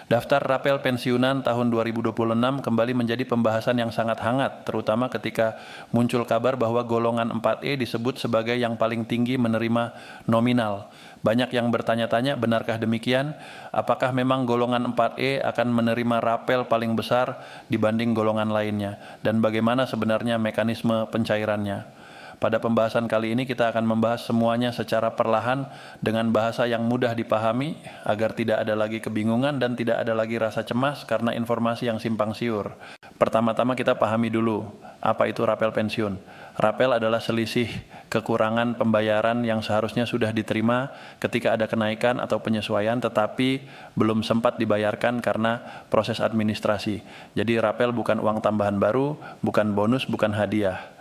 Daftar rapel pensiunan tahun 2026 kembali menjadi pembahasan yang sangat hangat, terutama ketika muncul kabar bahwa golongan 4E disebut sebagai yang paling tinggi menerima nominal. Banyak yang bertanya-tanya, benarkah demikian? Apakah memang golongan 4E akan menerima rapel paling besar dibanding golongan lainnya? Dan bagaimana sebenarnya mekanisme pencairannya? Pada pembahasan kali ini kita akan membahas semuanya secara perlahan dengan bahasa yang mudah dipahami agar tidak ada lagi kebingungan dan tidak ada lagi rasa cemas karena informasi yang simpang siur. Pertama-tama kita pahami dulu apa itu rapel pensiun. Rapel adalah selisih kekurangan pembayaran yang seharusnya sudah diterima ketika ada kenaikan atau penyesuaian tetapi belum sempat dibayarkan karena proses administrasi. Jadi rapel bukan uang tambahan baru, bukan bonus, bukan hadiah.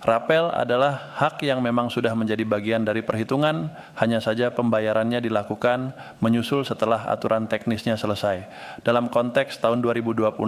Rapel adalah hak yang memang sudah menjadi bagian dari perhitungan, hanya saja pembayarannya dilakukan menyusul setelah aturan teknisnya selesai. Dalam konteks tahun 2026,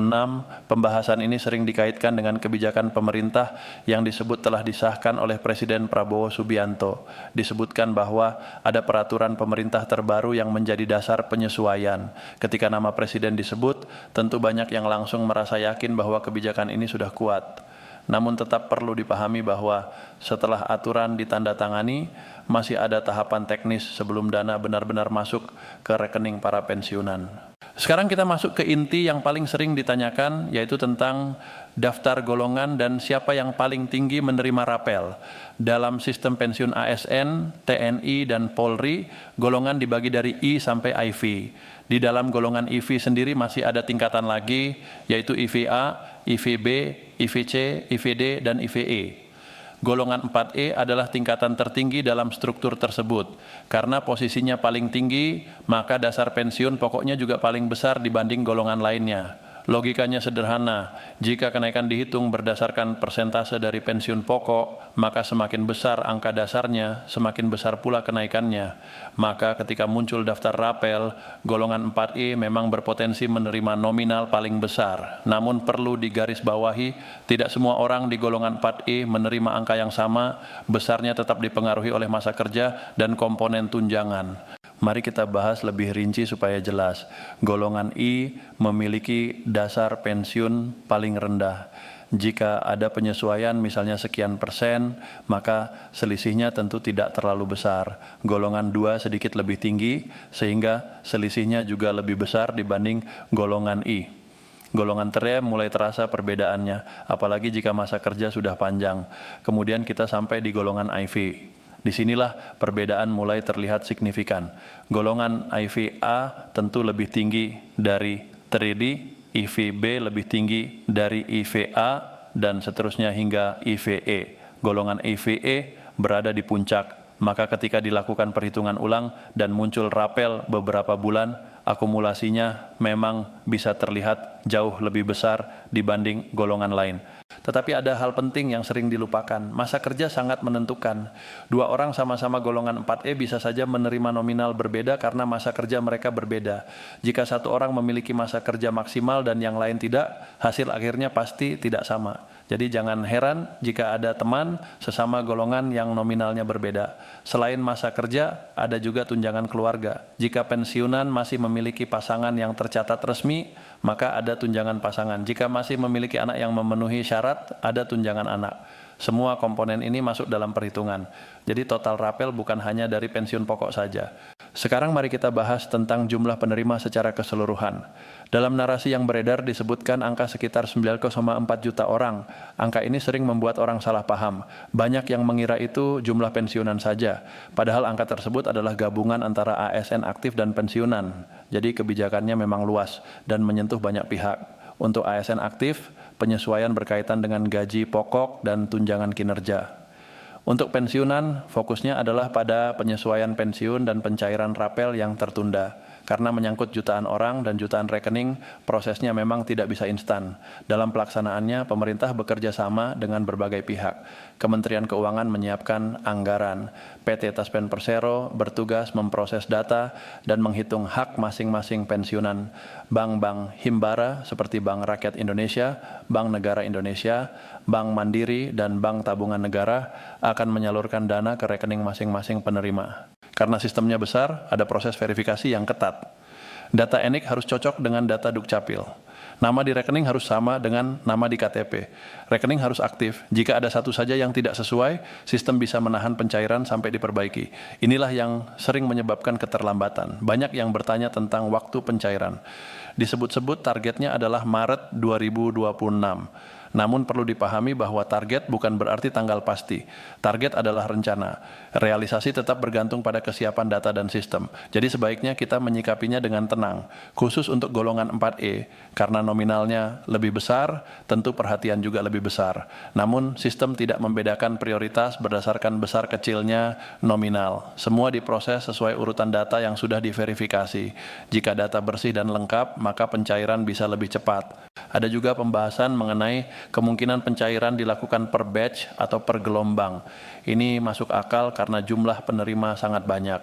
pembahasan ini sering dikaitkan dengan kebijakan pemerintah yang disebut telah disahkan oleh Presiden Prabowo Subianto. Disebutkan bahwa ada peraturan pemerintah terbaru yang menjadi dasar penyesuaian. Ketika nama Presiden disebut, tentu banyak yang langsung merasa yakin bahwa kebijakan ini sudah kuat. Namun tetap perlu dipahami bahwa setelah aturan ditandatangani, masih ada tahapan teknis sebelum dana benar-benar masuk ke rekening para pensiunan. Sekarang kita masuk ke inti yang paling sering ditanyakan, yaitu tentang daftar golongan dan siapa yang paling tinggi menerima rapel. Dalam sistem pensiun ASN, TNI, dan Polri, golongan dibagi dari I sampai IV. Di dalam golongan IV sendiri masih ada tingkatan lagi, yaitu IVA, IVB, IVC, IVD, dan IVE. Golongan 4E adalah tingkatan tertinggi dalam struktur tersebut. Karena posisinya paling tinggi, maka dasar pensiun pokoknya juga paling besar dibanding golongan lainnya. Logikanya sederhana, jika kenaikan dihitung berdasarkan persentase dari pensiun pokok, maka semakin besar angka dasarnya, semakin besar pula kenaikannya. Maka ketika muncul daftar rapel, golongan 4E memang berpotensi menerima nominal paling besar. Namun perlu digarisbawahi, tidak semua orang di golongan 4E menerima angka yang sama, besarnya tetap dipengaruhi oleh masa kerja dan komponen tunjangan. Mari kita bahas lebih rinci supaya jelas. Golongan I memiliki dasar pensiun paling rendah. Jika ada penyesuaian misalnya sekian persen, maka selisihnya tentu tidak terlalu besar. Golongan 2 sedikit lebih tinggi, sehingga selisihnya juga lebih besar dibanding golongan I. Golongan 3 mulai terasa perbedaannya, apalagi jika masa kerja sudah panjang. Kemudian kita sampai di golongan IV. Disinilah perbedaan mulai terlihat signifikan. Golongan IVA tentu lebih tinggi dari 3D, IVB lebih tinggi dari IVA, dan seterusnya hingga IVE. Golongan IVE berada di puncak, maka ketika dilakukan perhitungan ulang dan muncul rapel beberapa bulan, akumulasinya memang bisa terlihat jauh lebih besar dibanding golongan lain. Tetapi ada hal penting yang sering dilupakan. Masa kerja sangat menentukan. Dua orang sama-sama golongan 4E bisa saja menerima nominal berbeda karena masa kerja mereka berbeda. Jika satu orang memiliki masa kerja maksimal dan yang lain tidak, hasil akhirnya pasti tidak sama. Jadi jangan heran jika ada teman sesama golongan yang nominalnya berbeda. Selain masa kerja, ada juga tunjangan keluarga. Jika pensiunan masih memiliki pasangan yang tercatat resmi, maka ada tunjangan pasangan. Jika masih memiliki anak yang memenuhi syarat, ada tunjangan anak. Semua komponen ini masuk dalam perhitungan. Jadi total rapel bukan hanya dari pensiun pokok saja. Sekarang mari kita bahas tentang jumlah penerima secara keseluruhan. Dalam narasi yang beredar disebutkan angka sekitar 9,4 juta orang. Angka ini sering membuat orang salah paham. Banyak yang mengira itu jumlah pensiunan saja. Padahal angka tersebut adalah gabungan antara ASN aktif dan pensiunan. Jadi kebijakannya memang luas dan menyentuh banyak pihak. Untuk ASN aktif, penyesuaian berkaitan dengan gaji pokok dan tunjangan kinerja. Untuk pensiunan, fokusnya adalah pada penyesuaian pensiun dan pencairan rapel yang tertunda. Karena menyangkut jutaan orang dan jutaan rekening, prosesnya memang tidak bisa instan. Dalam pelaksanaannya, pemerintah bekerja sama dengan berbagai pihak. Kementerian Keuangan menyiapkan anggaran. PT Taspen Persero bertugas memproses data dan menghitung hak masing-masing pensiunan. Bank-bank himbara seperti Bank Rakyat Indonesia, Bank Negara Indonesia, Bank Mandiri, dan Bank Tabungan Negara akan menyalurkan dana ke rekening masing-masing penerima. Karena sistemnya besar, ada proses verifikasi yang ketat. Data ENIK harus cocok dengan data Dukcapil. Nama di rekening harus sama dengan nama di KTP. Rekening harus aktif. Jika ada satu saja yang tidak sesuai, sistem bisa menahan pencairan sampai diperbaiki. Inilah yang sering menyebabkan keterlambatan. Banyak yang bertanya tentang waktu pencairan. Disebut-sebut targetnya adalah Maret 2026. Namun perlu dipahami bahwa target bukan berarti tanggal pasti. Target adalah rencana. Realisasi tetap bergantung pada kesiapan data dan sistem. Jadi sebaiknya kita menyikapinya dengan tenang. Khusus untuk golongan 4E, karena nominalnya lebih besar, tentu perhatian juga lebih besar. Namun sistem tidak membedakan prioritas berdasarkan besar kecilnya nominal. Semua diproses sesuai urutan data yang sudah diverifikasi. Jika data bersih dan lengkap, maka pencairan bisa lebih cepat. Ada juga pembahasan mengenai kemungkinan pencairan dilakukan per batch atau per gelombang. Ini masuk akal karena jumlah penerima sangat banyak.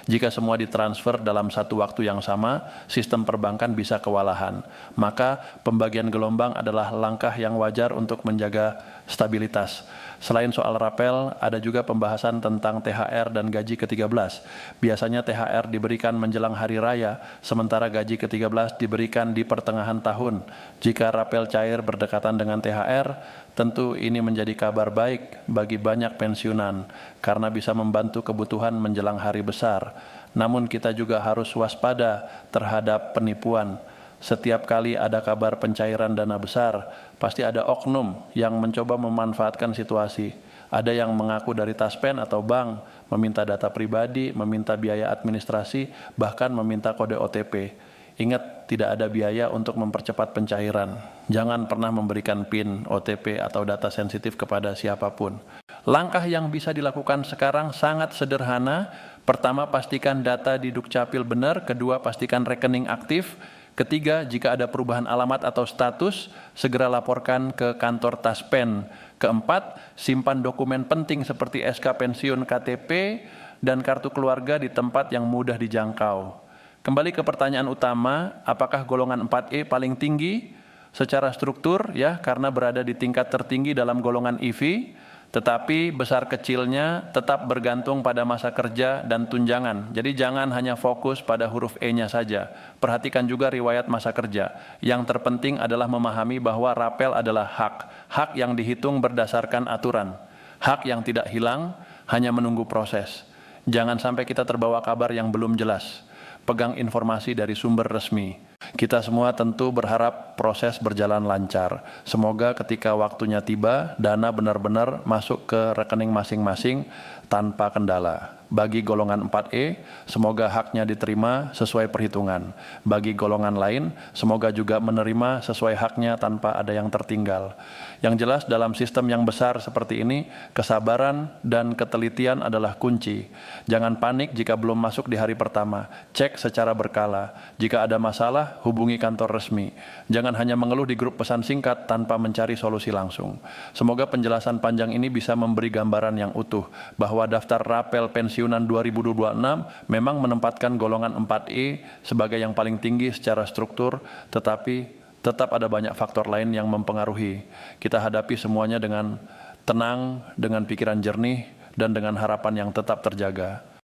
Jika semua ditransfer dalam satu waktu yang sama, sistem perbankan bisa kewalahan. Maka pembagian gelombang adalah langkah yang wajar untuk menjaga stabilitas. Selain soal rapel, ada juga pembahasan tentang THR dan gaji ke-13. Biasanya THR diberikan menjelang hari raya, sementara gaji ke-13 diberikan di pertengahan tahun. Jika rapel cair berdekatan dengan THR, tentu ini menjadi kabar baik bagi banyak pensiunan, karena bisa membantu kebutuhan menjelang hari besar. Namun kita juga harus waspada terhadap penipuan. Setiap kali ada kabar pencairan dana besar, pasti ada oknum yang mencoba memanfaatkan situasi. Ada yang mengaku dari Taspen atau bank, meminta data pribadi, meminta biaya administrasi, bahkan meminta kode OTP. Ingat, tidak ada biaya untuk mempercepat pencairan. Jangan pernah memberikan PIN, OTP, atau data sensitif kepada siapapun. Langkah yang bisa dilakukan sekarang sangat sederhana. Pertama, pastikan data di Dukcapil benar. Kedua, pastikan rekening aktif. Ketiga, jika ada perubahan alamat atau status, segera laporkan ke kantor Taspen. Keempat, simpan dokumen penting seperti SK pensiun, KTP, dan kartu keluarga di tempat yang mudah dijangkau. Kembali ke pertanyaan utama, apakah golongan 4E paling tinggi? Secara struktur, ya, karena berada di tingkat tertinggi dalam golongan EV, tetapi besar kecilnya tetap bergantung pada masa kerja dan tunjangan. Jadi jangan hanya fokus pada huruf E-nya saja. Perhatikan juga riwayat masa kerja. Yang terpenting adalah memahami bahwa rapel adalah hak. Hak yang dihitung berdasarkan aturan. Hak yang tidak hilang, hanya menunggu proses. Jangan sampai kita terbawa kabar yang belum jelas. Pegang informasi dari sumber resmi. Kita semua tentu berharap proses berjalan lancar. Semoga ketika waktunya tiba, dana benar-benar masuk ke rekening masing-masing tanpa kendala. Bagi golongan 4E, semoga haknya diterima sesuai perhitungan. Bagi golongan lain, semoga juga menerima sesuai haknya tanpa ada yang tertinggal. Yang jelas dalam sistem yang besar seperti ini, kesabaran dan ketelitian adalah kunci. Jangan panik jika belum masuk di hari pertama. Cek secara berkala. Jika ada masalah, hubungi kantor resmi. Jangan hanya mengeluh di grup pesan singkat tanpa mencari solusi langsung. Semoga penjelasan panjang ini bisa memberi gambaran yang utuh bahwa daftar rapel pensiunan 2026 memang menempatkan golongan 4E sebagai yang paling tinggi secara struktur, tetapi tetap ada banyak faktor lain yang mempengaruhi. Kita hadapi semuanya dengan tenang, dengan pikiran jernih, dan dengan harapan yang tetap terjaga.